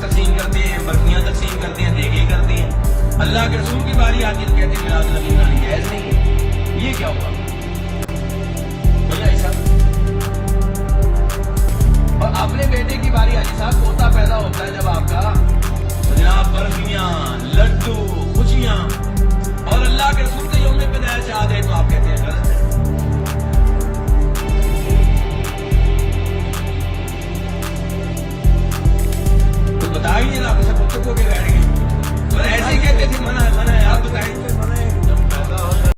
तकसीम करते हैं, बर्फियां तकसीम करते हैं, देगे करते हैं। अल्लाह के रसूल की बारी आती है तो कहते हैं मिलाद नबी बनानी जायज नहीं है। ये क्या हुआ? बोला ऐसा। और अपने बेटे की बारी आती साहब, पोता पैदा होता है, जब